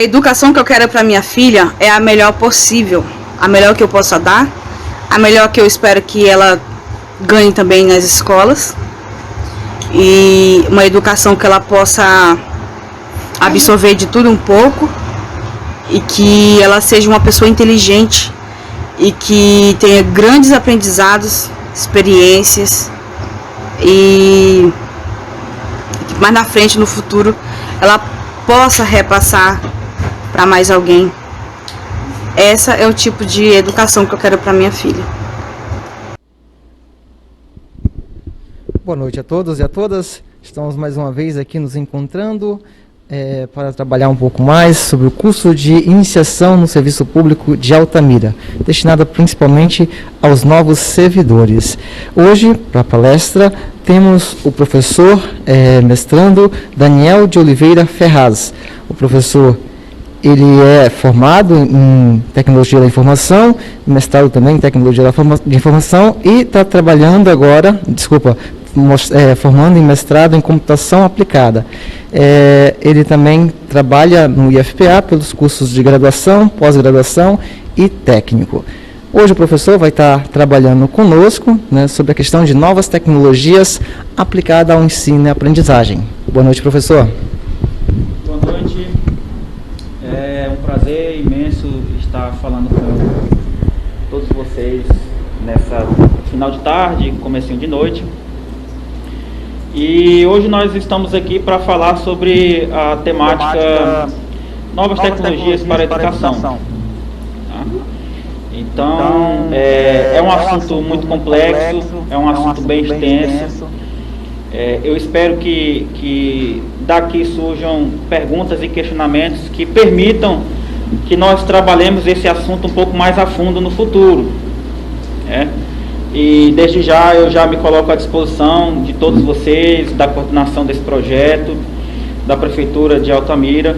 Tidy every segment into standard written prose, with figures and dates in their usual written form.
A educação que eu quero para minha filha é a melhor possível, a melhor que eu possa dar, a melhor que eu espero que ela ganhe também nas escolas, e uma educação que ela possa absorver de tudo um pouco e que ela seja uma pessoa inteligente e que tenha grandes aprendizados, experiências e que mais na frente, no futuro, ela possa repassar para mais alguém. Essa é o tipo de educação que eu quero para minha filha. Boa noite a todos e a todas. Estamos mais uma vez aqui nos encontrando para trabalhar um pouco mais sobre o curso de iniciação no serviço público de Altamira, destinado principalmente aos novos servidores. Hoje, para a palestra, temos o professor mestrando Daniel de Oliveira Ferraz. O professor, ele é formado em Tecnologia da Informação, mestrado também em Tecnologia da Informação e está trabalhando agora, formando em mestrado em Computação Aplicada. Ele também trabalha no IFPA pelos cursos de graduação, pós-graduação e técnico. Hoje o professor vai estar trabalhando conosco, né, sobre a questão de novas tecnologias aplicadas ao ensino e aprendizagem. Boa noite, professor. Boa noite. É um prazer imenso estar falando com todos vocês nessa final de tarde, comecinho de noite. E hoje nós estamos aqui para falar sobre a temática novas tecnologias para a educação. Tá? Então, é um assunto muito complexo, é um assunto bem extenso. Eu espero que daqui surjam perguntas e questionamentos que permitam que nós trabalhemos esse assunto um pouco mais a fundo no futuro. E desde já eu já me coloco à disposição de todos vocês, da coordenação desse projeto, da Prefeitura de Altamira,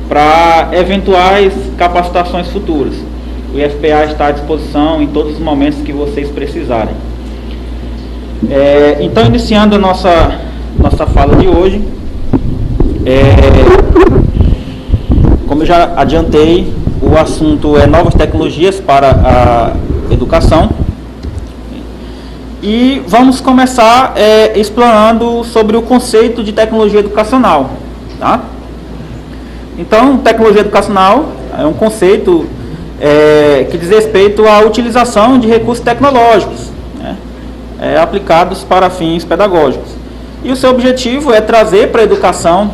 para eventuais capacitações futuras. O IFPA está à disposição em todos os momentos que vocês precisarem. Então, iniciando a nossa fala de hoje, como eu já adiantei, o assunto é novas tecnologias para a educação. E vamos começar explorando sobre o conceito de tecnologia educacional. Tá? Então, tecnologia educacional é um conceito que diz respeito à utilização de recursos tecnológicos, né, aplicados para fins pedagógicos. E o seu objetivo é trazer para a educação,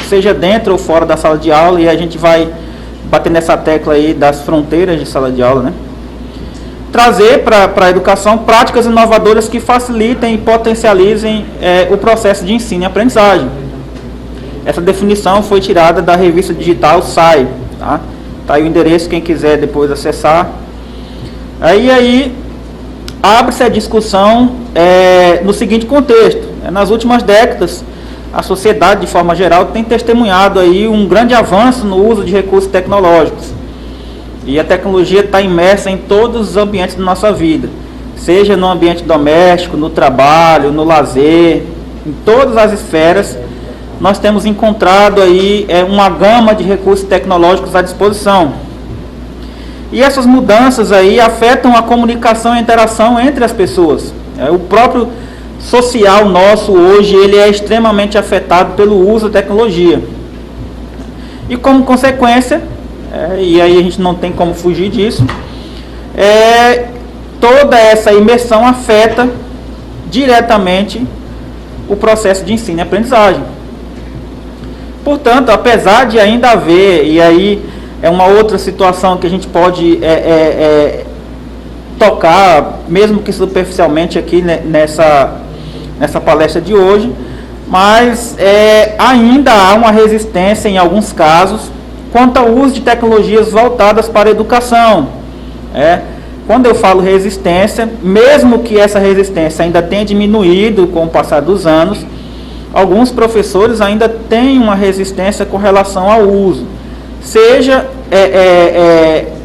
seja dentro ou fora da sala de aula, e a gente vai bater nessa tecla aí das fronteiras de sala de aula, né? Trazer para a educação práticas inovadoras que facilitem e potencializem o processo de ensino e aprendizagem. Essa definição foi tirada da revista digital SAI. Tá? Tá aí o endereço, quem quiser depois acessar. Aí abre-se a discussão no seguinte contexto. Nas últimas décadas, a sociedade, de forma geral, tem testemunhado aí um grande avanço no uso de recursos tecnológicos. E a tecnologia está imersa em todos os ambientes da nossa vida, seja no ambiente doméstico, no trabalho, no lazer, em todas as esferas, nós temos encontrado aí uma gama de recursos tecnológicos à disposição. E essas mudanças aí afetam a comunicação e a interação entre as pessoas. O próprio social nosso hoje, ele é extremamente afetado pelo uso da tecnologia. E como consequência, e aí a gente não tem como fugir disso, toda essa imersão afeta diretamente o processo de ensino e aprendizagem. Portanto, apesar de ainda haver, e aí é uma outra situação que a gente pode tocar, mesmo que superficialmente aqui nessa palestra de hoje, mas ainda há uma resistência em alguns casos quanto ao uso de tecnologias voltadas para a educação. Quando eu falo resistência, mesmo que essa resistência ainda tenha diminuído com o passar dos anos, alguns professores ainda têm uma resistência com relação ao uso, seja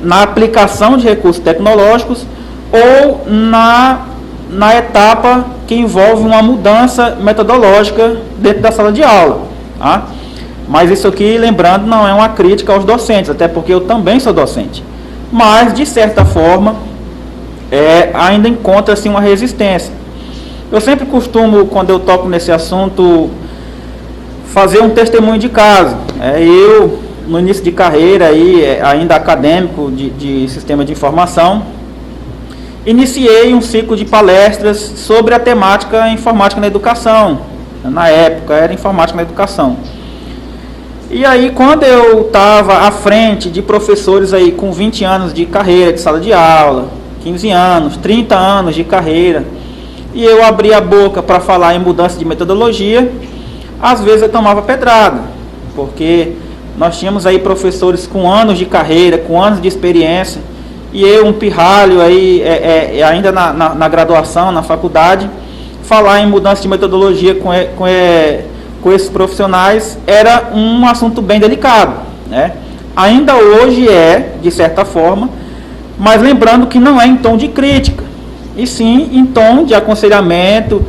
na aplicação de recursos tecnológicos ou na etapa que envolve uma mudança metodológica dentro da sala de aula. Tá? Mas isso aqui, lembrando, não é uma crítica aos docentes, até porque eu também sou docente. Mas, de certa forma, ainda encontra-se uma resistência. Eu sempre costumo, quando eu toco nesse assunto, fazer um testemunho de caso. Eu, no início de carreira, ainda acadêmico de sistema de informação, iniciei um ciclo de palestras sobre a temática informática na educação. Na época, era informática na educação. E aí, quando eu estava à frente de professores aí com 20 anos de carreira, de sala de aula, 15 anos, 30 anos de carreira, e eu abria a boca para falar em mudança de metodologia, às vezes eu tomava pedrada, porque nós tínhamos aí professores com anos de carreira, com anos de experiência, e eu, um pirralho aí, ainda na graduação, na faculdade, falar em mudança de metodologia com esses profissionais era um assunto bem delicado, né? Ainda hoje de certa forma, mas lembrando que não é em tom de crítica, e sim em tom de aconselhamento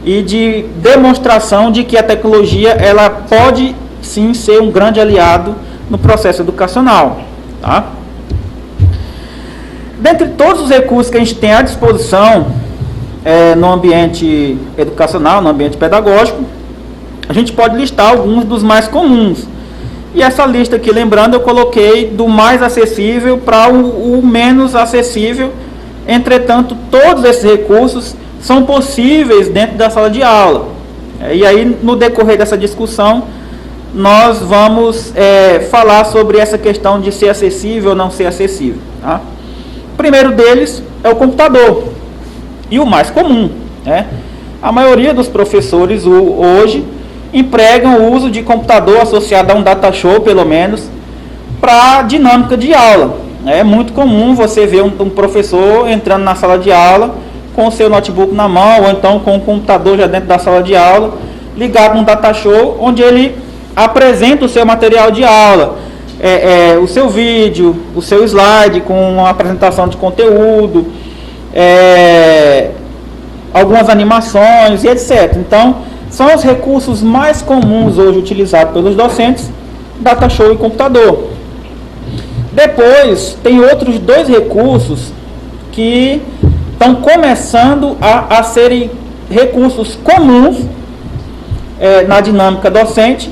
e de demonstração de que a tecnologia ela pode sim ser um grande aliado no processo educacional, tá? Dentre todos os recursos que a gente tem à disposição no ambiente educacional, no ambiente pedagógico, a gente pode listar alguns dos mais comuns. E essa lista aqui, lembrando, eu coloquei do mais acessível para o menos acessível. Entretanto, todos esses recursos são possíveis dentro da sala de aula. E aí, no decorrer dessa discussão, nós vamos falar sobre essa questão de ser acessível ou não ser acessível. Tá? O primeiro deles é o computador. E o mais comum. A maioria dos professores hoje empregam o uso de computador associado a um data show, pelo menos, para dinâmica de aula. É muito comum você ver um professor entrando na sala de aula com o seu notebook na mão, ou então com o computador já dentro da sala de aula, ligado num data show, onde ele apresenta o seu material de aula, o seu vídeo, o seu slide com uma apresentação de conteúdo, algumas animações e etc. Então, são os recursos mais comuns hoje utilizados pelos docentes, data show e computador. Depois, tem outros dois recursos que estão começando a serem recursos comuns na dinâmica docente,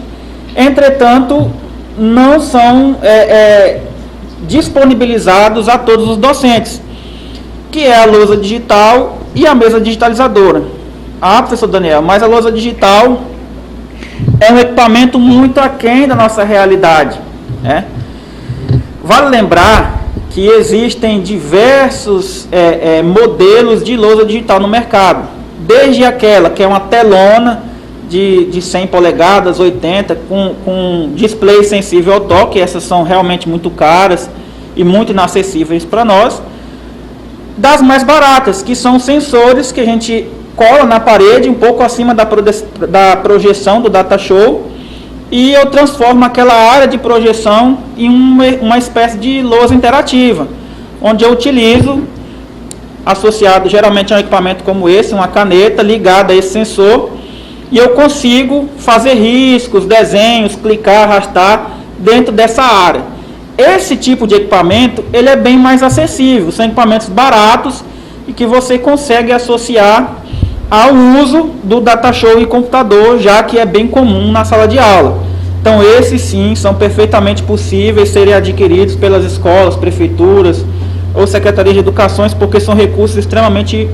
entretanto, não são disponibilizados a todos os docentes, que é a lousa digital e a mesa digitalizadora. Professor Daniel, mas a lousa digital é um equipamento muito aquém da nossa realidade. Vale lembrar que existem diversos modelos de lousa digital no mercado. Desde aquela que é uma telona de 100 polegadas, 80, com display sensível ao toque, essas são realmente muito caras e muito inacessíveis para nós, das mais baratas, que são sensores que a gente cola na parede, um pouco acima da projeção do data show, e eu transformo aquela área de projeção em uma espécie de lousa interativa, onde eu utilizo, associado geralmente a um equipamento como esse, uma caneta ligada a esse sensor, e eu consigo fazer riscos, desenhos, clicar, arrastar dentro dessa área. Esse tipo de equipamento, ele é bem mais acessível, são equipamentos baratos e que você consegue associar ao uso do data show e computador, já que é bem comum na sala de aula. Então, esses sim são perfeitamente possíveis serem adquiridos pelas escolas, prefeituras ou secretarias de educação, porque são recursos extremamente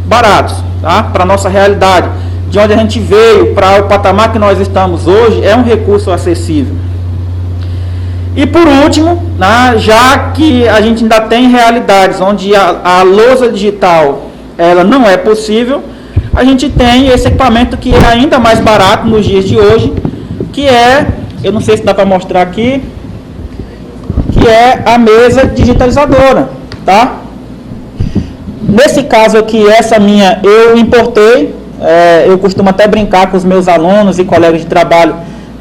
baratos, tá? Para a nossa realidade, de onde a gente veio para o patamar que nós estamos hoje, é um recurso acessível. E por último, já que a gente ainda tem realidades onde a lousa digital ela não é possível, a gente tem esse equipamento que é ainda mais barato nos dias de hoje, que eu não sei se dá para mostrar aqui, que é a mesa digitalizadora, tá? Nesse caso aqui, essa minha eu importei, eu costumo até brincar com os meus alunos e colegas de trabalho,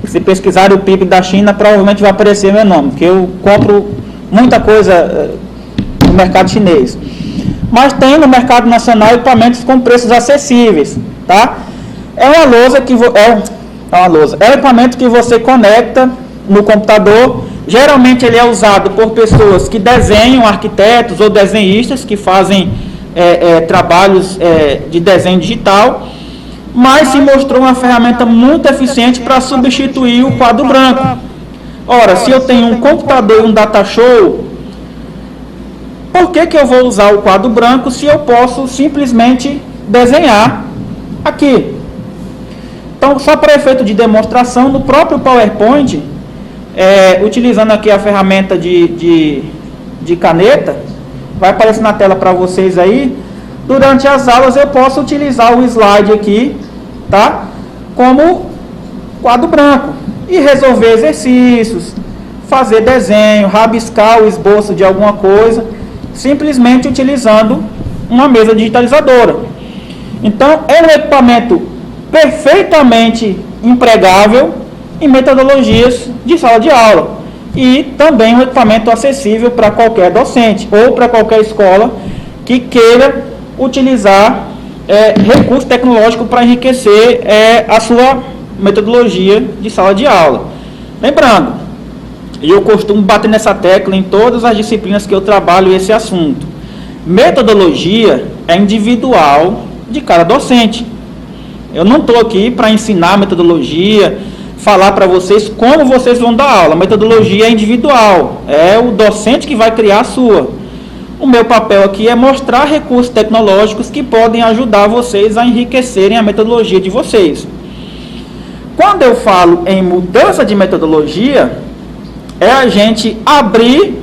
se pesquisarem o PIB da China, provavelmente vai aparecer meu nome, porque eu compro muita coisa no mercado chinês. Mas tem no mercado nacional equipamentos com preços acessíveis, tá? É uma lousa que É uma lousa. É um equipamento que você conecta no computador. Geralmente ele é usado por pessoas que desenham, arquitetos ou desenhistas que fazem trabalhos de desenho digital, mas se mostrou uma ferramenta muito eficiente para substituir o quadro branco. Ora, se eu tenho um computador e um data show, por que eu vou usar o quadro branco se eu posso simplesmente desenhar aqui? Então, só para efeito de demonstração, no próprio PowerPoint, utilizando aqui a ferramenta de caneta, vai aparecer na tela para vocês aí. Durante as aulas eu posso utilizar o slide aqui, tá? Como quadro branco e resolver exercícios, fazer desenho, rabiscar o esboço de alguma coisa, simplesmente utilizando uma mesa digitalizadora. Então, é um equipamento perfeitamente empregável em metodologias de sala de aula e também um equipamento acessível para qualquer docente ou para qualquer escola que queira utilizar recurso tecnológico para enriquecer a sua metodologia de sala de aula. Lembrando, e eu costumo bater nessa tecla em todas as disciplinas que eu trabalho esse assunto, metodologia é individual de cada docente. Eu não estou aqui para ensinar metodologia, falar para vocês como vocês vão dar aula. A metodologia é individual, é o docente que vai criar a sua. O meu papel aqui é mostrar recursos tecnológicos que podem ajudar vocês a enriquecerem a metodologia de vocês. Quando eu falo em mudança de metodologia, é a gente abrir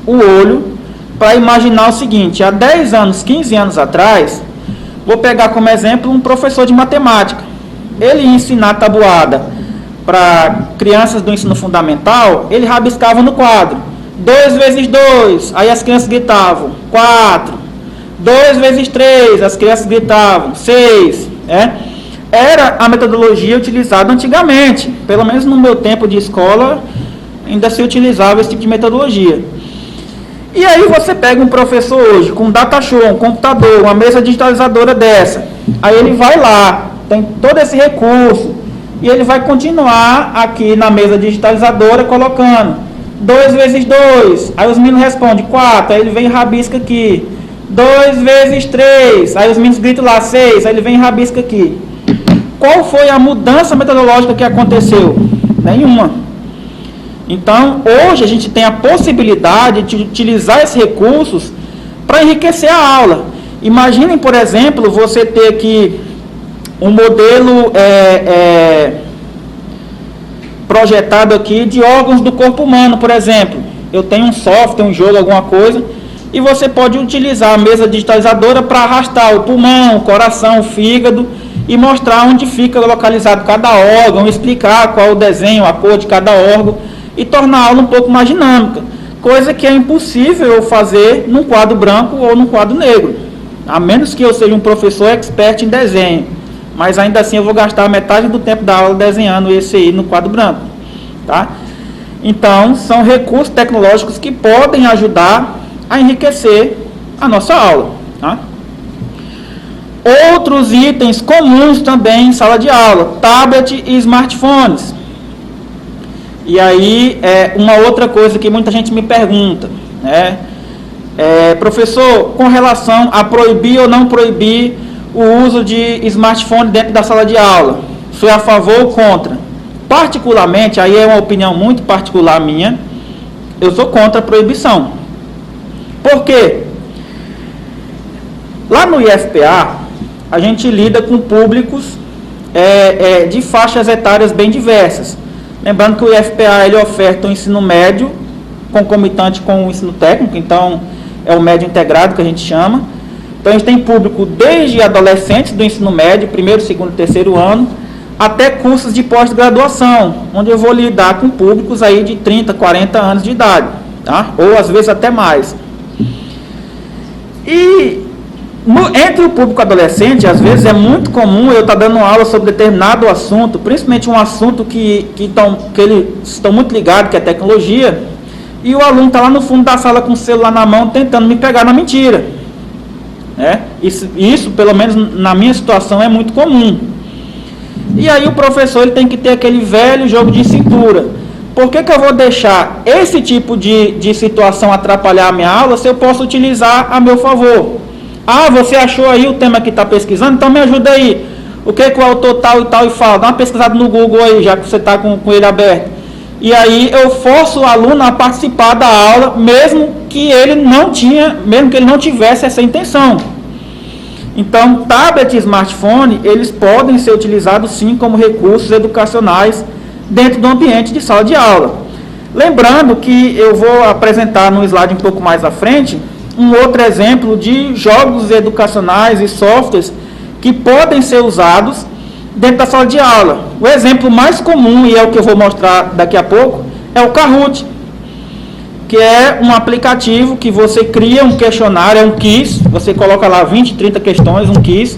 o olho para imaginar o seguinte: há 10 anos, 15 anos atrás, vou pegar como exemplo um professor de matemática. Ele ia ensinar tabuada para crianças do ensino fundamental, ele rabiscava no quadro. 2 vezes 2, aí as crianças gritavam. 4. 2 vezes 3, as crianças gritavam. 6. Era a metodologia utilizada antigamente. Pelo menos no meu tempo de escola, ainda se utilizava esse tipo de metodologia. E aí você pega um professor hoje, com um data show, um computador, uma mesa digitalizadora dessa. Aí ele vai lá, tem todo esse recurso, e ele vai continuar aqui na mesa digitalizadora colocando 2 vezes 2, aí os meninos respondem 4, aí ele vem e rabisca aqui. 2 vezes 3, aí os meninos gritam lá 6, aí ele vem e rabisca aqui. Qual foi a mudança metodológica que aconteceu? Nenhuma. Então, hoje a gente tem a possibilidade de utilizar esses recursos para enriquecer a aula. Imaginem, por exemplo, você ter aqui um modelo projetado aqui de órgãos do corpo humano, por exemplo. Eu tenho um software, um jogo, alguma coisa, e você pode utilizar a mesa digitalizadora para arrastar o pulmão, o coração, o fígado e mostrar onde fica localizado cada órgão, explicar qual o desenho, a cor de cada órgão e tornar a aula um pouco mais dinâmica, coisa que é impossível eu fazer num quadro branco ou num quadro negro, a menos que eu seja um professor expert em desenho, mas ainda assim eu vou gastar metade do tempo da aula desenhando esse aí no quadro branco, tá? Então, são recursos tecnológicos que podem ajudar a enriquecer a nossa aula, tá? Outros itens comuns também em sala de aula, tablet e smartphones. E aí, uma outra coisa que muita gente me pergunta, né? Professor, com relação a proibir ou não proibir o uso de smartphone dentro da sala de aula, sou a favor ou contra? Particularmente, aí é uma opinião muito particular minha, eu sou contra a proibição. Por quê? Lá no IFPA, a gente lida com públicos de faixas etárias bem diversas. Lembrando que o IFPA ele oferta o ensino médio concomitante com o ensino técnico, então é o médio integrado que a gente chama. Então a gente tem público desde adolescentes do ensino médio, primeiro, segundo, terceiro ano, até cursos de pós-graduação, onde eu vou lidar com públicos aí de 30, 40 anos de idade, tá? Ou às vezes até mais. E entre o público adolescente, às vezes é muito comum eu estar dando aula sobre determinado assunto, principalmente um assunto que eles estão muito ligados, que é tecnologia, e o aluno está lá no fundo da sala com o celular na mão, tentando me pegar na mentira. Isso, pelo menos na minha situação, é muito comum. E aí o professor ele tem que ter aquele velho jogo de cintura. Por que eu vou deixar esse tipo de situação atrapalhar a minha aula se eu posso utilizar a meu favor? Ah, você achou aí o tema que está pesquisando? Então me ajuda aí. O que o autor tal e tal fala? Dá uma pesquisada no Google aí, já que você está com ele aberto. E aí eu forço o aluno a participar da aula, mesmo que ele não tivesse essa intenção. Então, tablet e smartphone, eles podem ser utilizados sim como recursos educacionais dentro do ambiente de sala de aula. Lembrando que eu vou apresentar no slide um pouco mais à frente, um outro exemplo de jogos educacionais e softwares que podem ser usados dentro da sala de aula. O exemplo mais comum, e é o que eu vou mostrar daqui a pouco, é o Kahoot, que é um aplicativo que você cria um questionário, é um quiz, você coloca lá 20, 30 questões, um quiz,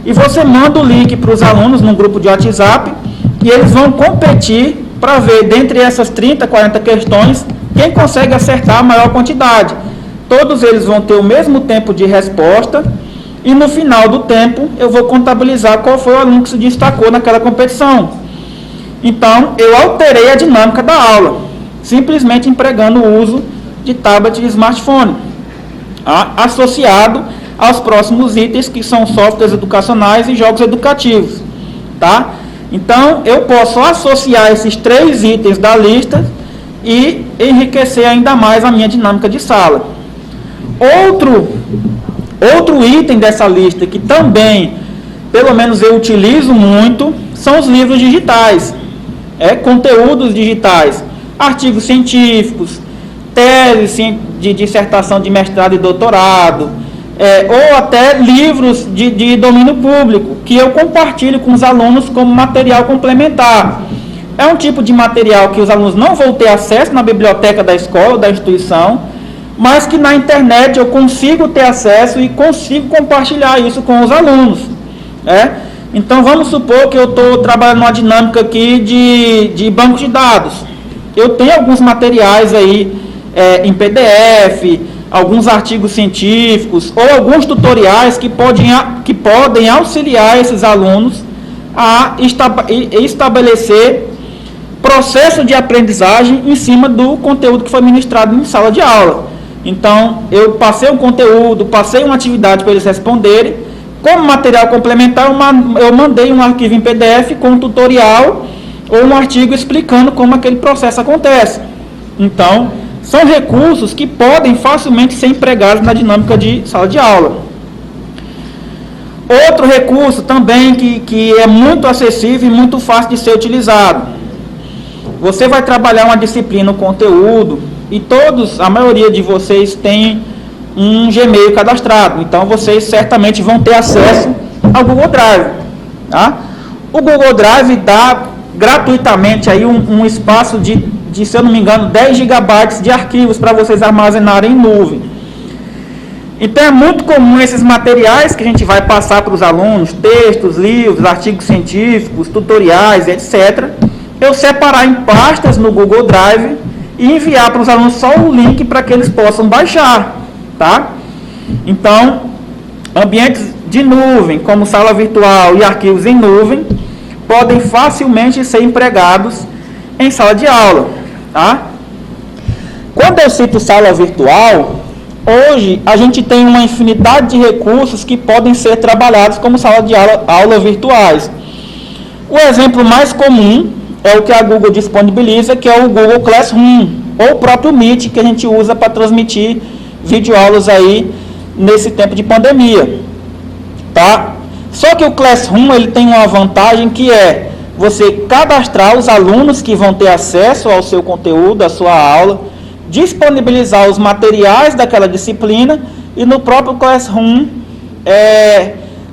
e você manda o link para os alunos num grupo de WhatsApp, e eles vão competir para ver, dentre essas 30, 40 questões, quem consegue acertar a maior quantidade. Todos eles vão ter o mesmo tempo de resposta, e no final do tempo eu vou contabilizar qual foi o aluno que se destacou naquela competição. Então, eu alterei a dinâmica da aula, simplesmente empregando o uso de tablet e smartphone, associado aos próximos itens, que são softwares educacionais e jogos educativos. Tá? Então, eu posso associar esses 3 itens da lista e enriquecer ainda mais a minha dinâmica de sala. Outro item dessa lista que também, pelo menos eu utilizo muito, são os livros digitais, conteúdos digitais, artigos científicos, teses de dissertação de mestrado e doutorado, ou até livros de domínio público, que eu compartilho com os alunos como material complementar. É um tipo de material que os alunos não vão ter acesso na biblioteca da escola, da instituição, mas que na internet eu consigo ter acesso e consigo compartilhar isso com os alunos. Então, vamos supor que eu estou trabalhando numa dinâmica aqui de banco de dados. Eu tenho alguns materiais aí em PDF, alguns artigos científicos, ou alguns tutoriais que podem auxiliar esses alunos a estabelecer processo de aprendizagem em cima do conteúdo que foi ministrado em sala de aula. Então, eu passei um conteúdo, passei uma atividade para eles responderem. Como material complementar, eu mandei um arquivo em PDF com um tutorial ou um artigo explicando como aquele processo acontece. Então, são recursos que podem facilmente ser empregados na dinâmica de sala de aula. Outro recurso também que é muito acessível e muito fácil de ser utilizado. Você vai trabalhar uma disciplina, um conteúdo, e a maioria de vocês tem um Gmail cadastrado, então vocês certamente vão ter acesso ao Google Drive. Tá? O Google Drive dá gratuitamente aí um espaço de, se eu não me engano, 10 GB de arquivos para vocês armazenarem em nuvem. Então é muito comum esses materiais que a gente vai passar para os alunos, textos, livros, artigos científicos, tutoriais, etc., eu separar em pastas no Google Drive e enviar para os alunos só o link para que eles possam baixar. Tá? Então, ambientes de nuvem, como sala virtual e arquivos em nuvem, podem facilmente ser empregados em sala de aula. Tá? Quando eu cito sala virtual, hoje a gente tem uma infinidade de recursos que podem ser trabalhados como sala de aula virtuais. O exemplo mais comum é o que a Google disponibiliza, que é o Google Classroom, ou o próprio Meet, que a gente usa para transmitir videoaulas aí nesse tempo de pandemia. Tá? Só que o Classroom ele tem uma vantagem que é você cadastrar os alunos que vão ter acesso ao seu conteúdo, à sua aula, disponibilizar os materiais daquela disciplina e no próprio Classroom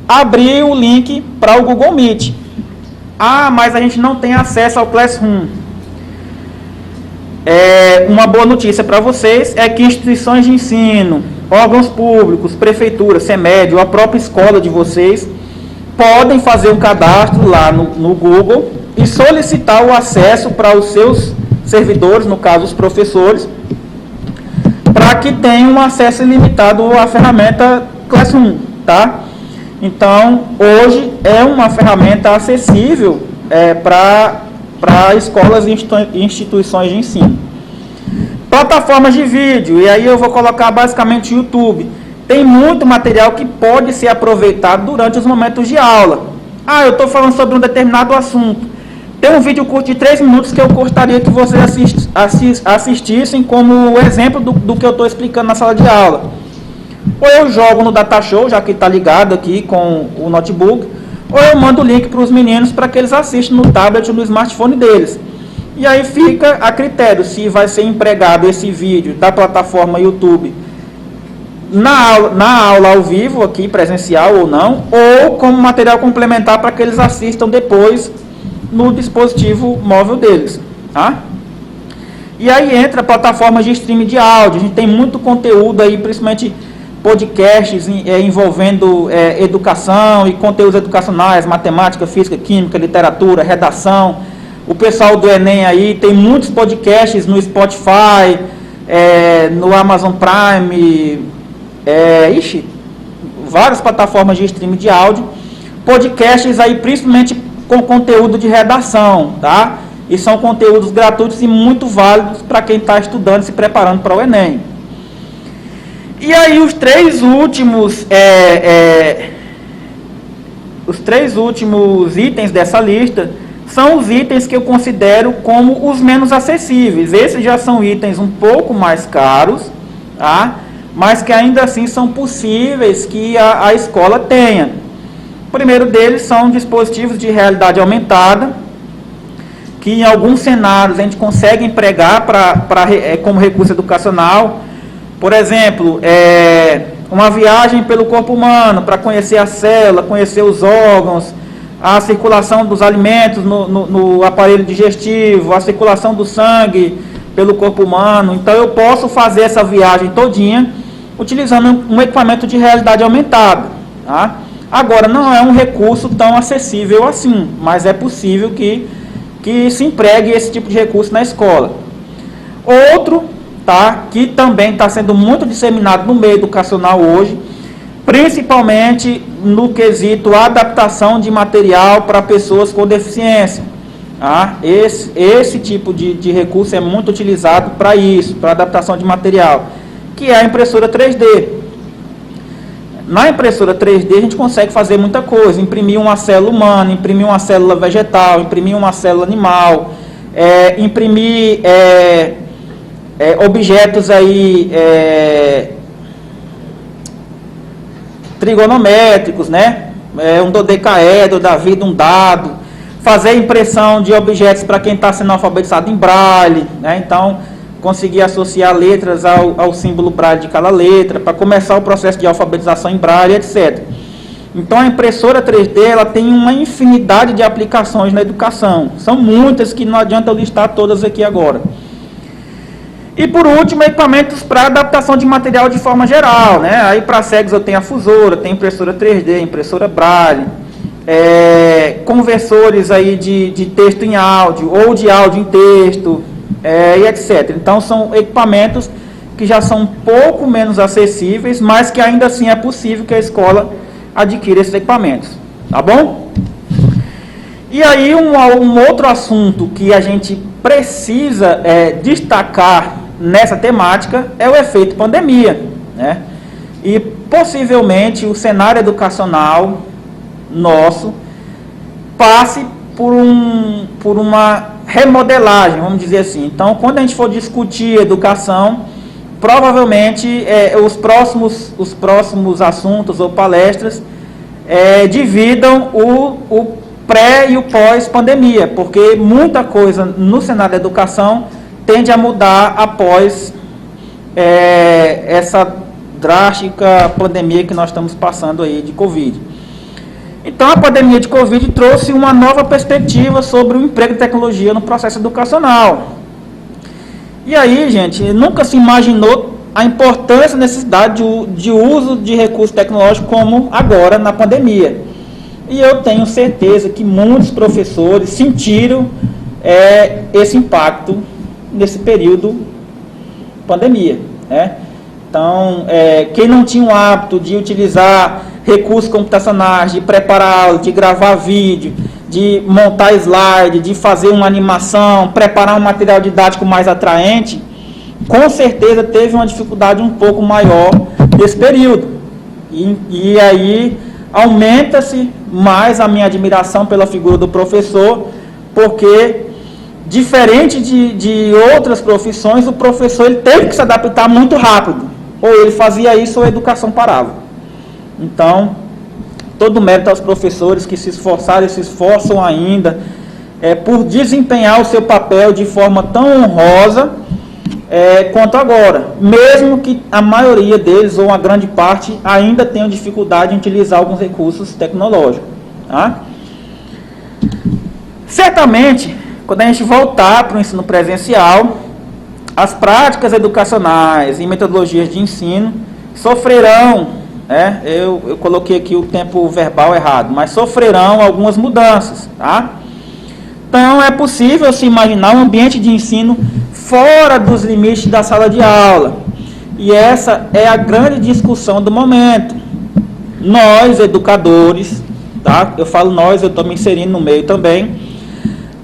abrir o link para o Google Meet. Ah, mas a gente não tem acesso ao Classroom. Uma boa notícia para vocês é que instituições de ensino, órgãos públicos, prefeitura, CEMED, ou a própria escola de vocês, podem fazer um cadastro lá no Google e solicitar o acesso para os seus servidores, no caso os professores, para que tenham um acesso ilimitado à ferramenta Classroom. Tá? Então, hoje é uma ferramenta acessível para escolas e instituições de ensino. Plataformas de vídeo, e aí eu vou colocar basicamente o YouTube. Tem muito material que pode ser aproveitado durante os momentos de aula. Ah, eu estou falando sobre um determinado assunto. Tem um vídeo curto de 3 minutos que eu gostaria que vocês assistissem como exemplo do que eu estou explicando na sala de aula. Ou eu jogo no Datashow, já que está ligado aqui com o notebook, ou eu mando o link para os meninos para que eles assistam no tablet ou no smartphone deles. E aí fica a critério se vai ser empregado esse vídeo da plataforma YouTube na aula ao vivo, aqui presencial ou não, ou como material complementar para que eles assistam depois no dispositivo móvel deles. Tá? E aí entra plataformas de streaming de áudio. A gente tem muito conteúdo aí, principalmente podcasts envolvendo educação e conteúdos educacionais, matemática, física, química, literatura, redação. O pessoal do Enem aí tem muitos podcasts no Spotify, no Amazon Prime, várias plataformas de streaming de áudio. Podcasts aí principalmente com conteúdo de redação, tá? E são conteúdos gratuitos e muito válidos para quem está estudando e se preparando para o Enem. E aí os três últimos itens dessa lista são os itens que eu considero como os menos acessíveis. Esses já são itens um pouco mais caros, tá? Mas que ainda assim são possíveis que a escola tenha. O primeiro deles são dispositivos de realidade aumentada, que em alguns cenários a gente consegue empregar como recurso educacional. Por exemplo, uma viagem pelo corpo humano para conhecer a célula, conhecer os órgãos, a circulação dos alimentos no aparelho digestivo, a circulação do sangue pelo corpo humano. Então eu posso fazer essa viagem todinha utilizando um equipamento de realidade aumentada. Tá? Agora, não é um recurso tão acessível assim, mas é possível que se empregue esse tipo de recurso na escola. Outro, tá, que também está sendo muito disseminado no meio educacional hoje, principalmente no quesito adaptação de material para pessoas com deficiência. Tá? Esse tipo de recurso é muito utilizado para isso, para adaptação de material, que é a impressora 3D. Na impressora 3D a gente consegue fazer muita coisa, imprimir uma célula humana, imprimir uma célula vegetal, imprimir uma célula animal, imprimir objetos aí trigonométricos, né? Um dodecaedro da vida, um dado, fazer impressão de objetos para quem está sendo alfabetizado em braille, né? Então, conseguir associar letras ao símbolo braille de cada letra, para começar o processo de alfabetização em braille, etc. Então, a impressora 3D ela tem uma infinidade de aplicações na educação. São muitas que não adianta eu listar todas aqui agora. E por último, equipamentos para adaptação de material de forma geral, né? Aí para cegos eu tenho a Fusora, tenho impressora 3D, impressora Braille, conversores aí de texto em áudio ou de áudio em texto, e etc. Então são equipamentos que já são um pouco menos acessíveis, mas que ainda assim é possível que a escola adquira esses equipamentos, tá bom? E aí um outro assunto que a gente precisa destacar nessa temática é o efeito pandemia, né? E possivelmente o cenário educacional nosso passe por uma remodelagem, vamos dizer assim. Então, quando a gente for discutir educação, provavelmente os próximos assuntos ou palestras dividam o pré e o pós-pandemia, porque muita coisa no cenário da educação tende a mudar após essa drástica pandemia que nós estamos passando aí de Covid. Então, a pandemia de Covid trouxe uma nova perspectiva sobre o emprego de tecnologia no processo educacional. E aí, gente, nunca se imaginou a importância e necessidade de uso de recursos tecnológicos como agora na pandemia. E eu tenho certeza que muitos professores sentiram esse impacto nesse período pandemia, né? Então, quem não tinha o hábito de utilizar recursos computacionais, de preparar aula, de gravar vídeo, de montar slide, de fazer uma animação, preparar um material didático mais atraente, com certeza teve uma dificuldade um pouco maior nesse período. E aí aumenta-se mais a minha admiração pela figura do professor, porque, diferente de outras profissões, o professor ele teve que se adaptar muito rápido. Ou ele fazia isso ou a educação parava. Então, todo mérito aos professores que se esforçaram e se esforçam ainda por desempenhar o seu papel de forma tão honrosa quanto agora. Mesmo que a maioria deles, ou uma grande parte, ainda tenham dificuldade em utilizar alguns recursos tecnológicos. Tá? Certamente, quando a gente voltar para o ensino presencial, as práticas educacionais e metodologias de ensino sofrerão, eu coloquei aqui o tempo verbal errado, mas sofrerão algumas mudanças, tá? Então, é possível se imaginar um ambiente de ensino fora dos limites da sala de aula. E essa é a grande discussão do momento. Nós, educadores, tá? Eu falo nós, eu estou me inserindo no meio também,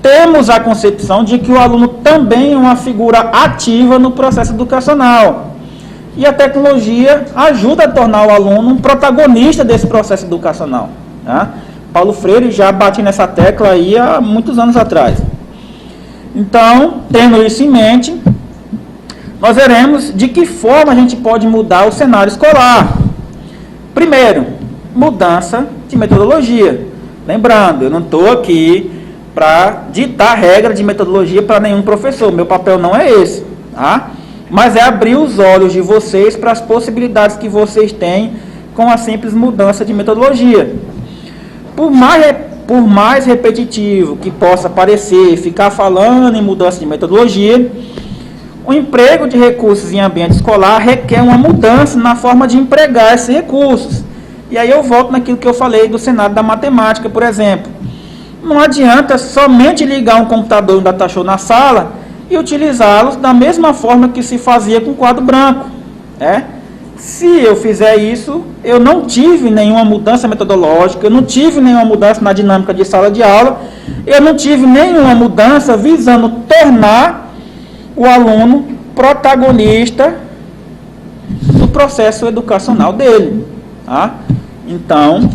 temos a concepção de que o aluno também é uma figura ativa no processo educacional. E a tecnologia ajuda a tornar o aluno um protagonista desse processo educacional. Tá? Paulo Freire já bate nessa tecla aí há muitos anos atrás. Então, tendo isso em mente, nós veremos de que forma a gente pode mudar o cenário escolar. Primeiro, mudança de metodologia. Lembrando, eu não estou aqui para ditar regra de metodologia para nenhum professor. Meu papel não é esse, tá? Mas é abrir os olhos de vocês para as possibilidades que vocês têm com a simples mudança de metodologia. Por mais repetitivo que possa parecer ficar falando em mudança de metodologia, o emprego de recursos em ambiente escolar requer uma mudança na forma de empregar esses recursos. E aí eu volto naquilo que eu falei do cenário da matemática, por exemplo. Não adianta somente ligar um computador e um datashow na sala e utilizá-los da mesma forma que se fazia com quadro branco. Se eu fizer isso, eu não tive nenhuma mudança metodológica, eu não tive nenhuma mudança na dinâmica de sala de aula, eu não tive nenhuma mudança visando tornar o aluno protagonista do processo educacional dele. Tá? Então,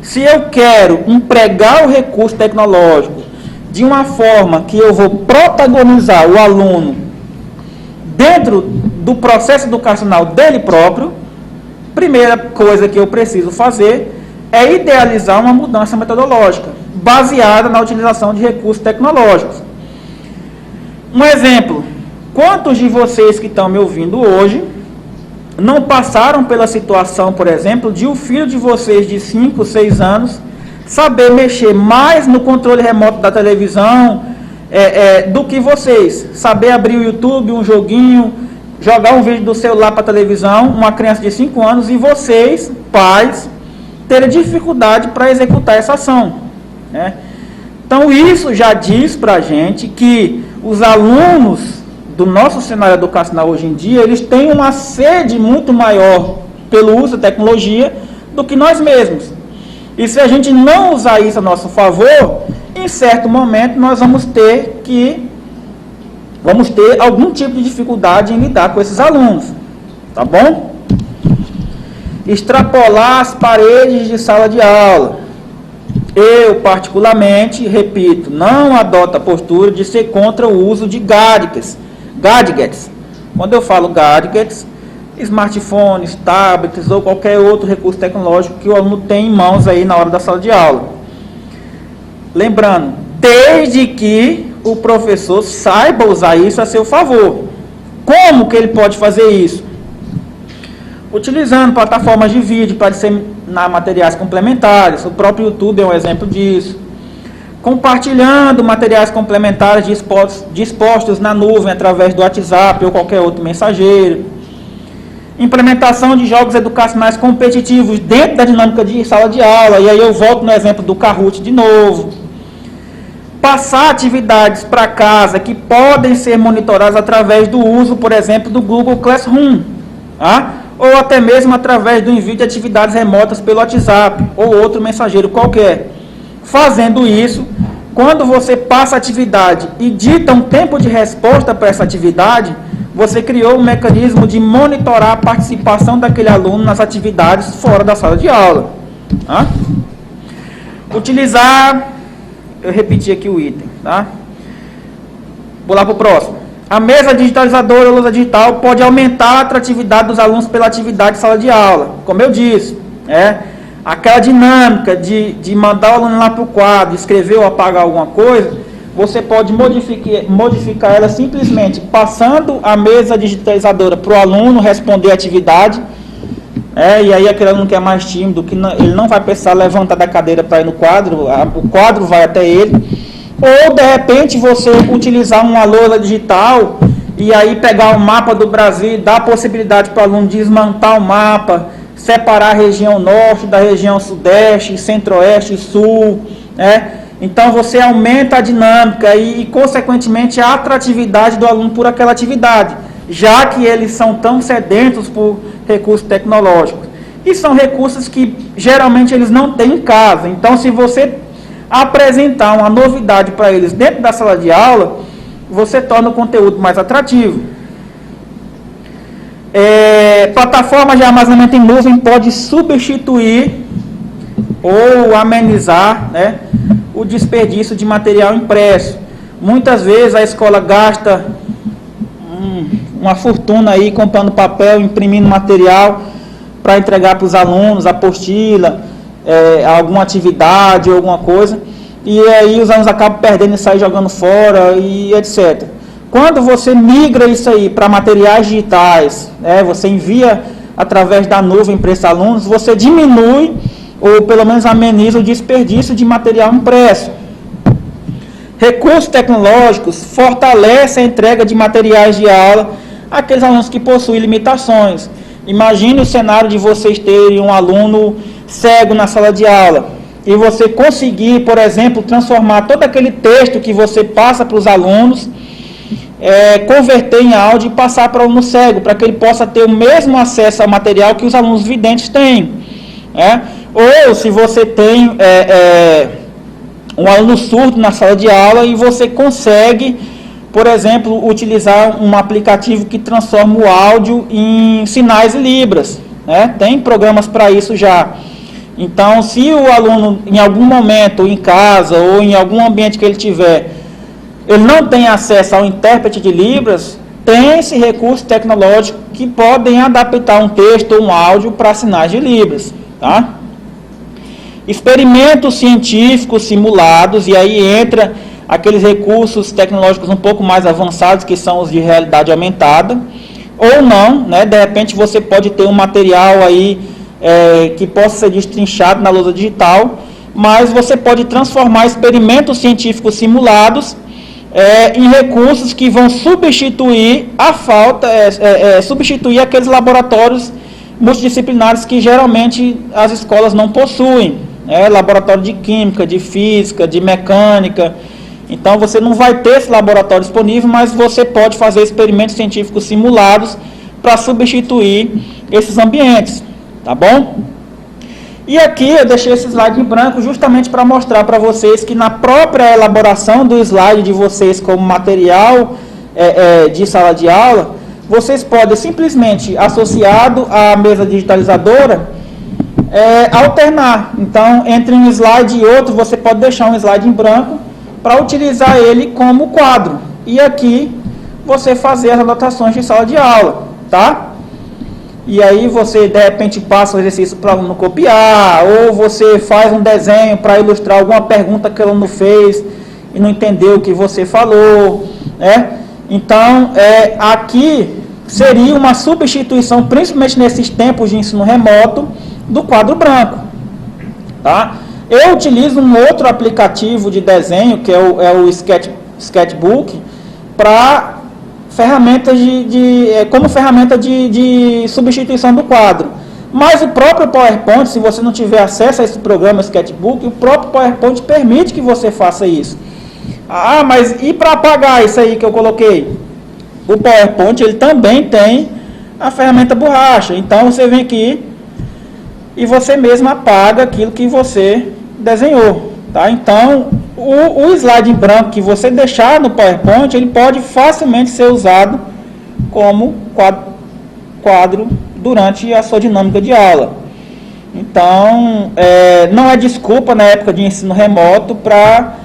se eu quero empregar o recurso tecnológico de uma forma que eu vou protagonizar o aluno dentro do processo educacional dele próprio, primeira coisa que eu preciso fazer é idealizar uma mudança metodológica, baseada na utilização de recursos tecnológicos. Um exemplo, quantos de vocês que estão me ouvindo hoje não passaram pela situação, por exemplo, de o filho de vocês de 5, 6 anos saber mexer mais no controle remoto da televisão do que vocês? Saber abrir o YouTube, um joguinho, jogar um vídeo do celular para a televisão, uma criança de 5 anos, e vocês, pais, terem dificuldade para executar essa ação. Então, isso já diz para a gente que os alunos do nosso cenário educacional hoje em dia, eles têm uma sede muito maior pelo uso da tecnologia do que nós mesmos. E se a gente não usar isso a nosso favor, em certo momento nós vamos ter algum tipo de dificuldade em lidar com esses alunos. Tá bom? Extrapolar as paredes de sala de aula. Eu, particularmente, repito, não adoto a postura de ser contra o uso de gadgets. Quando eu falo gadgets, smartphones, tablets ou qualquer outro recurso tecnológico que o aluno tem em mãos aí na hora da sala de aula. Lembrando, desde que o professor saiba usar isso a seu favor. Como que ele pode fazer isso? Utilizando plataformas de vídeo para disseminar materiais complementares. O próprio YouTube é um exemplo disso. Compartilhando materiais complementares dispostos na nuvem através do WhatsApp ou qualquer outro mensageiro. Implementação de jogos educacionais competitivos dentro da dinâmica de sala de aula. E aí eu volto no exemplo do Kahoot de novo. Passar atividades para casa que podem ser monitoradas através do uso, por exemplo, do Google Classroom. tá? Ou até mesmo através do envio de atividades remotas pelo WhatsApp ou outro mensageiro qualquer. Fazendo isso, quando você passa a atividade e dita um tempo de resposta para essa atividade, você criou um mecanismo de monitorar a participação daquele aluno nas atividades fora da sala de aula. Tá? Utilizar, eu repeti aqui o item, tá? Vou lá para o próximo. A mesa digitalizadora ou lousa digital pode aumentar a atratividade dos alunos pela atividade de sala de aula. Como eu disse, aquela dinâmica de mandar o aluno lá para o quadro, escrever ou apagar alguma coisa, você pode modificar ela simplesmente passando a mesa digitalizadora para o aluno responder a atividade, e aí aquele aluno que é mais tímido, ele não vai precisar levantar da cadeira para ir no quadro, o quadro vai até ele. Ou, de repente, você utilizar uma lousa digital e aí pegar o mapa do Brasil e dar a possibilidade para o aluno desmontar o mapa, separar a região norte da região sudeste, centro-oeste e sul. Então, você aumenta a dinâmica e, consequentemente, a atratividade do aluno por aquela atividade, já que eles são tão sedentos por recursos tecnológicos. E são recursos que, geralmente, eles não têm em casa. Então, se você apresentar uma novidade para eles dentro da sala de aula, você torna o conteúdo mais atrativo. Plataforma de armazenamento em nuvem pode substituir ou amenizar, o desperdício de material impresso. Muitas vezes a escola gasta uma fortuna aí comprando papel, imprimindo material para entregar para os alunos, apostila, alguma atividade ou alguma coisa, e aí os alunos acabam perdendo e saem jogando fora e etc. Quando você migra isso aí para materiais digitais, você envia através da nuvem para esses alunos, você diminui ou pelo menos ameniza o desperdício de material impresso. Recursos tecnológicos fortalecem a entrega de materiais de aula àqueles alunos que possuem limitações. Imagine o cenário de vocês terem um aluno cego na sala de aula e você conseguir, por exemplo, transformar todo aquele texto que você passa para os alunos, converter em áudio e passar para o aluno cego, para que ele possa ter o mesmo acesso ao material que os alunos videntes têm. Ou se você tem um aluno surdo na sala de aula e você consegue, por exemplo, utilizar um aplicativo que transforma o áudio em sinais e libras. Tem programas para isso já. Então, se o aluno, em algum momento, em casa ou em algum ambiente que ele tiver, ele não tem acesso ao intérprete de libras, tem esse recurso tecnológico que podem adaptar um texto ou um áudio para sinais de libras. Tá? Experimentos científicos simulados, e aí entra aqueles recursos tecnológicos um pouco mais avançados, que são os de realidade aumentada, ou não, de repente você pode ter um material aí que possa ser destrinchado na lousa digital, mas você pode transformar experimentos científicos simulados em recursos que vão substituir substituir aqueles laboratórios multidisciplinares que geralmente as escolas não possuem, laboratório de química, de física, de mecânica. Então você não vai ter esse laboratório disponível, mas você pode fazer experimentos científicos simulados para substituir esses ambientes, tá bom? E aqui eu deixei esse slide em branco justamente para mostrar para vocês que na própria elaboração do slide de vocês como material de sala de aula, vocês podem simplesmente, associado à mesa digitalizadora, alternar. Então, entre um slide e outro, você pode deixar um slide em branco para utilizar ele como quadro. E aqui, você fazer as anotações de sala de aula, tá? E aí você, de repente, passa o exercício para o aluno copiar, ou você faz um desenho para ilustrar alguma pergunta que o aluno fez e não entendeu o que você falou, Então, aqui seria uma substituição, principalmente nesses tempos de ensino remoto, do quadro branco, tá? Eu utilizo um outro aplicativo de desenho, que é o Sketchbook, para ferramentas como ferramenta de substituição do quadro. Mas o próprio PowerPoint, se você não tiver acesso a esse programa Sketchbook, o próprio PowerPoint permite que você faça isso. Mas e para apagar isso aí que eu coloquei? O PowerPoint ele também tem a ferramenta borracha. Então você vem aqui e você mesmo apaga aquilo que você desenhou, tá? Então o slide em branco que você deixar no PowerPoint, ele pode facilmente ser usado como quadro durante a sua dinâmica de aula. Então não é desculpa na época de ensino remoto para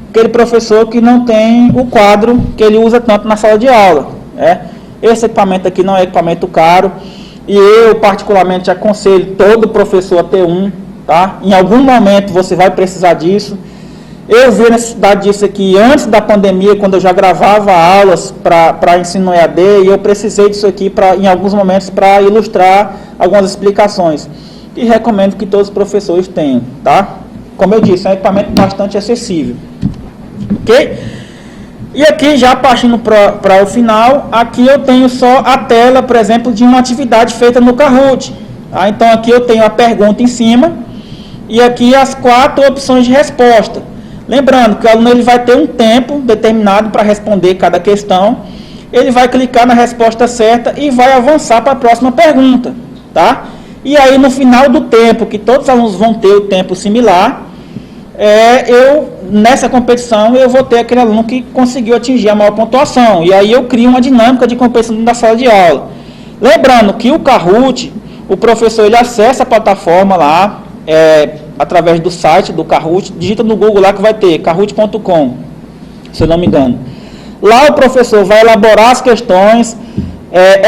aquele professor que não tem o quadro que ele usa tanto na sala de aula. Esse equipamento aqui não é equipamento caro, e eu particularmente aconselho todo professor a ter um, tá? Em algum momento você vai precisar disso. Eu vi a necessidade disso aqui antes da pandemia, quando eu já gravava aulas para ensino EAD, e eu precisei disso aqui em alguns momentos para ilustrar algumas explicações. E recomendo que todos os professores tenham, tá? Como eu disse, é um equipamento bastante acessível. Ok? E aqui, já partindo para o final, aqui eu tenho só a tela, por exemplo, de uma atividade feita no Kahoot. Tá? Então aqui eu tenho a pergunta em cima e aqui as 4 opções de resposta. Lembrando que o aluno ele vai ter um tempo determinado para responder cada questão. Ele vai clicar na resposta certa e vai avançar para a próxima pergunta. Tá? E aí no final do tempo, que todos os alunos vão ter o tempo similar, nessa competição eu vou ter aquele aluno que conseguiu atingir a maior pontuação. E aí eu crio uma dinâmica de competição da sala de aula. Lembrando que o Kahoot, o professor ele acessa a plataforma lá, através do site do Kahoot, digita no Google lá que vai ter, kahoot.com, se eu não me engano. Lá o professor vai elaborar as questões,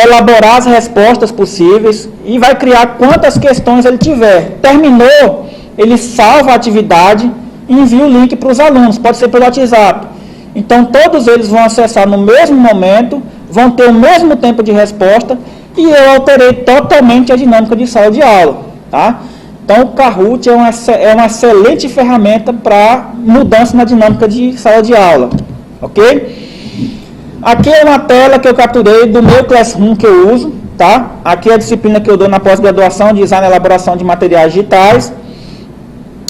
elaborar as respostas possíveis e vai criar quantas questões ele tiver. Terminou, ele salva a atividade e envia o link para os alunos, pode ser pelo WhatsApp. Então todos eles vão acessar no mesmo momento, vão ter o mesmo tempo de resposta, e eu alterei totalmente a dinâmica de sala de aula, tá? Então o Kahoot é uma excelente ferramenta para mudança na dinâmica de sala de aula, ok? Aqui é uma tela que eu capturei do meu Classroom que eu uso, tá? Aqui é a disciplina que eu dou na pós-graduação, Design e Elaboração de Materiais Digitais.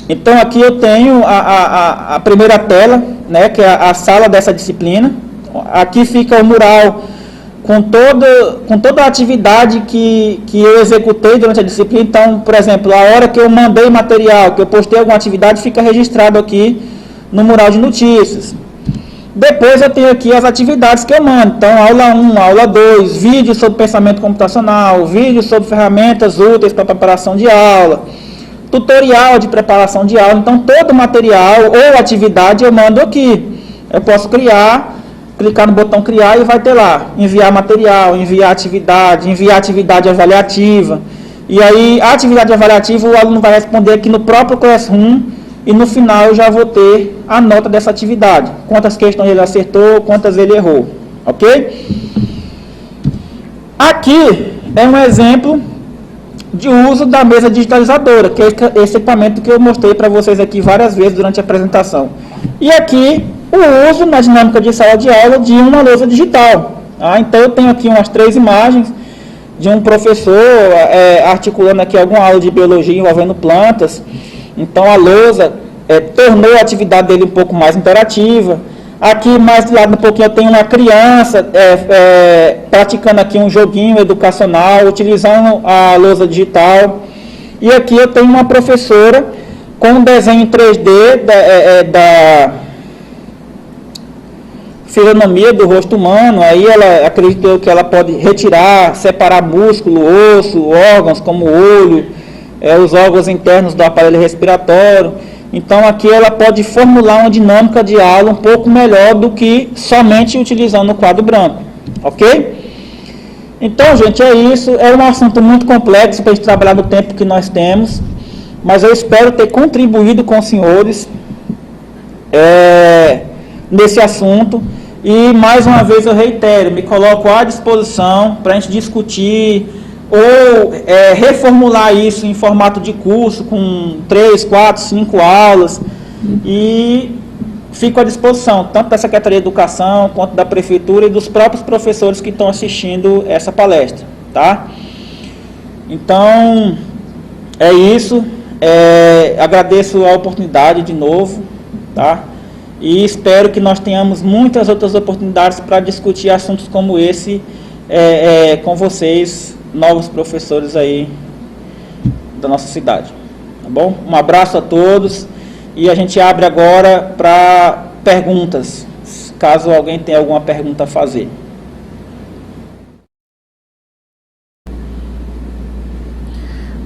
Então aqui eu tenho a primeira tela, né, que é a sala dessa disciplina. Aqui fica o mural com toda a atividade que eu executei durante a disciplina. Então, por exemplo, a hora que eu mandei material, que eu postei alguma atividade, fica registrado aqui no mural de notícias. Depois eu tenho aqui as atividades que eu mando. Então, aula 1, aula 2, vídeo sobre pensamento computacional, vídeo sobre ferramentas úteis para preparação de aula, tutorial de preparação de aula. Então, todo material ou atividade eu mando aqui. Eu posso clicar no botão criar e vai ter lá, enviar material, enviar atividade avaliativa. E aí, a atividade avaliativa, o aluno vai responder aqui no próprio Classroom, e no final eu já vou ter a nota dessa atividade. Quantas questões ele acertou, quantas ele errou. Ok? Aqui é um exemplo de uso da mesa digitalizadora, que é esse equipamento que eu mostrei para vocês aqui várias vezes durante a apresentação. E aqui, o uso na dinâmica de sala de aula de uma lousa digital. Então eu tenho aqui umas 3 imagens de um professor articulando aqui alguma aula de biologia envolvendo plantas. Então a lousa tornou a atividade dele um pouco mais interativa. Aqui mais do lado um pouquinho eu tenho uma criança praticando aqui um joguinho educacional, utilizando a lousa digital. E aqui eu tenho uma professora com um desenho em 3D da fisionomia do rosto humano. Aí ela acreditou que ela pode retirar, separar músculo, osso, órgãos como o olho, os órgãos internos do aparelho respiratório. Então aqui ela pode formular uma dinâmica de aula um pouco melhor do que somente utilizando o quadro branco, ok? Então, gente, é isso. É um assunto muito complexo para a gente trabalhar no tempo que nós temos, mas eu espero ter contribuído com os senhores nesse assunto. E mais uma vez eu reitero, me coloco à disposição para a gente discutir ou reformular isso em formato de curso com 3, 4, 5 aulas, e fico à disposição tanto da Secretaria de Educação quanto da Prefeitura e dos próprios professores que estão assistindo essa palestra, tá? Então é isso, agradeço a oportunidade de novo, tá? E espero que nós tenhamos muitas outras oportunidades para discutir assuntos como esse com vocês novos professores aí da nossa cidade. Tá bom? Um abraço a todos e a gente abre agora para perguntas, caso alguém tenha alguma pergunta a fazer.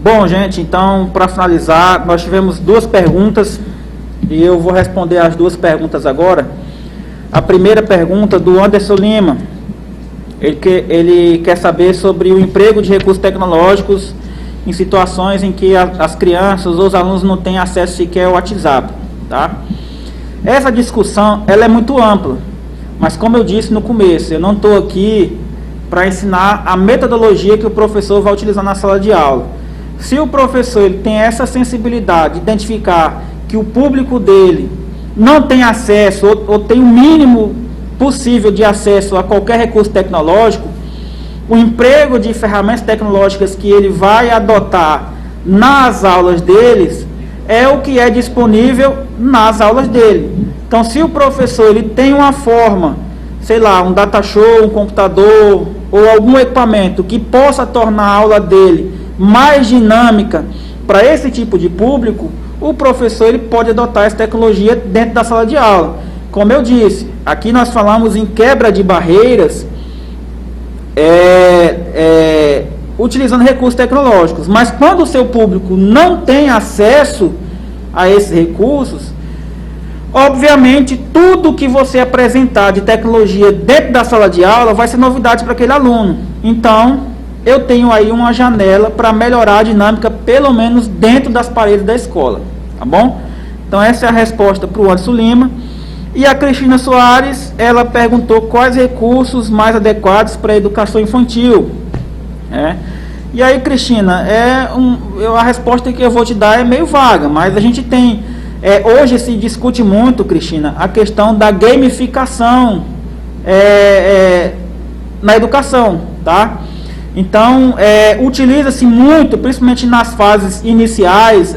Bom, gente, então, para finalizar, nós tivemos 2 perguntas e eu vou responder as 2 perguntas agora. A primeira pergunta do Anderson Lima, ele quer saber sobre o emprego de recursos tecnológicos em situações em que as crianças ou os alunos não têm acesso sequer ao WhatsApp, tá? Essa discussão, ela é muito ampla, mas como eu disse no começo, eu não estou aqui para ensinar a metodologia que o professor vai utilizar na sala de aula. Se o professor ele tem essa sensibilidade de identificar que o público dele não tem acesso ou tem o mínimo possível de acesso a qualquer recurso tecnológico, o emprego de ferramentas tecnológicas que ele vai adotar nas aulas deles é o que é disponível nas aulas dele. Então, se o professor ele tem uma forma, sei lá, um data show, um computador ou algum equipamento que possa tornar a aula dele mais dinâmica para esse tipo de público, o professor ele pode adotar essa tecnologia dentro da sala de aula. Como eu disse, aqui nós falamos em quebra de barreiras, utilizando recursos tecnológicos, mas quando o seu público não tem acesso a esses recursos, obviamente tudo que você apresentar de tecnologia dentro da sala de aula vai ser novidade para aquele aluno. Então, eu tenho aí uma janela para melhorar a dinâmica, pelo menos dentro das paredes da escola, tá bom? Então essa é a resposta para o Anderson Lima. E a Cristina Soares, ela perguntou quais recursos mais adequados para a educação infantil. E aí, Cristina, a resposta que eu vou te dar é meio vaga, mas a gente tem, hoje se discute muito, Cristina, a questão da gamificação na educação, tá? Então, utiliza-se muito, principalmente nas fases iniciais,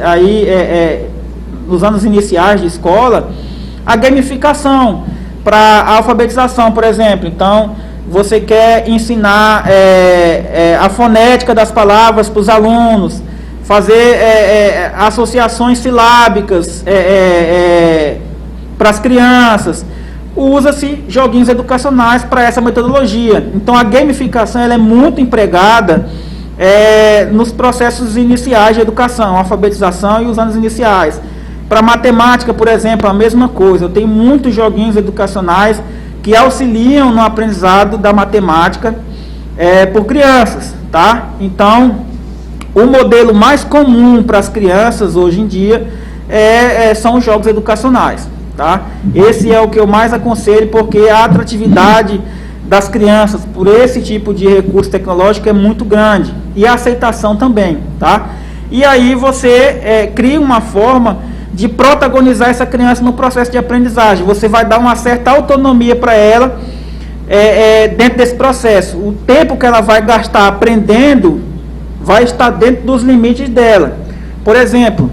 nos anos iniciais de escola, a gamificação para a alfabetização, por exemplo. Então, você quer ensinar a fonética das palavras para os alunos, fazer associações silábicas para as crianças. Usa-se joguinhos educacionais para essa metodologia. Então, a gamificação ela é muito empregada nos processos iniciais de educação, alfabetização e os anos iniciais. Para matemática, por exemplo, a mesma coisa. Eu tenho muitos joguinhos educacionais que auxiliam no aprendizado da matemática por crianças, tá? Então, o modelo mais comum para as crianças hoje em dia são os jogos educacionais. Tá? Esse é o que eu mais aconselho, porque a atratividade das crianças por esse tipo de recurso tecnológico é muito grande, e a aceitação também, tá? E aí você cria uma forma de protagonizar essa criança no processo de aprendizagem. Você vai dar uma certa autonomia para ela dentro desse processo. O tempo que ela vai gastar aprendendo vai estar dentro dos limites dela. Por exemplo,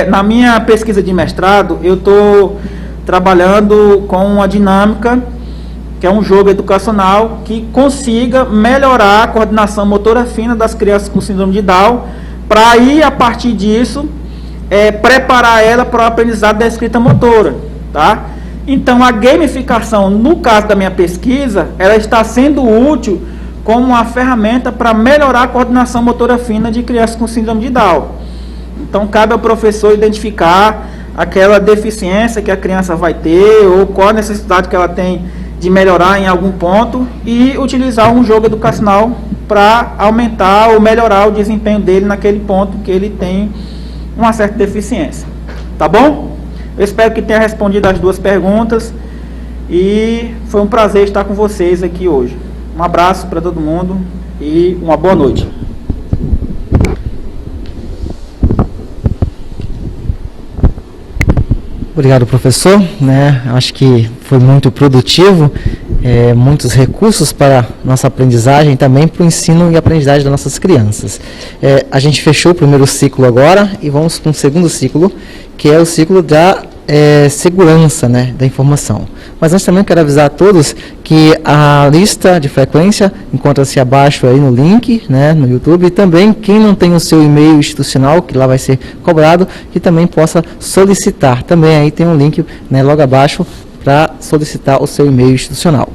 na minha pesquisa de mestrado, eu estou trabalhando com uma dinâmica, que é um jogo educacional, que consiga melhorar a coordenação motora fina das crianças com síndrome de Down, para aí, a partir disso, preparar ela para o aprendizado da escrita motora, tá? Então, a gamificação, no caso da minha pesquisa, ela está sendo útil como uma ferramenta para melhorar a coordenação motora fina de crianças com síndrome de Down. Então, cabe ao professor identificar aquela deficiência que a criança vai ter, ou qual a necessidade que ela tem de melhorar em algum ponto, e utilizar um jogo educacional para aumentar ou melhorar o desempenho dele naquele ponto que ele tem uma certa deficiência. Tá bom? Eu espero que tenha respondido as 2 perguntas, e foi um prazer estar com vocês aqui hoje. Um abraço para todo mundo e uma boa noite. Obrigado, professor. Acho que foi muito produtivo, muitos recursos para nossa aprendizagem, também para o ensino e aprendizagem das nossas crianças. A gente fechou o primeiro ciclo agora e vamos para um segundo ciclo, que é o ciclo da segurança, né, da informação. Mas antes também quero avisar a todos que a lista de frequência encontra-se abaixo aí no link, né, no YouTube, e também quem não tem o seu e-mail institucional, que lá vai ser cobrado, que também possa solicitar. Também aí tem um link, né, logo abaixo para solicitar o seu e-mail institucional.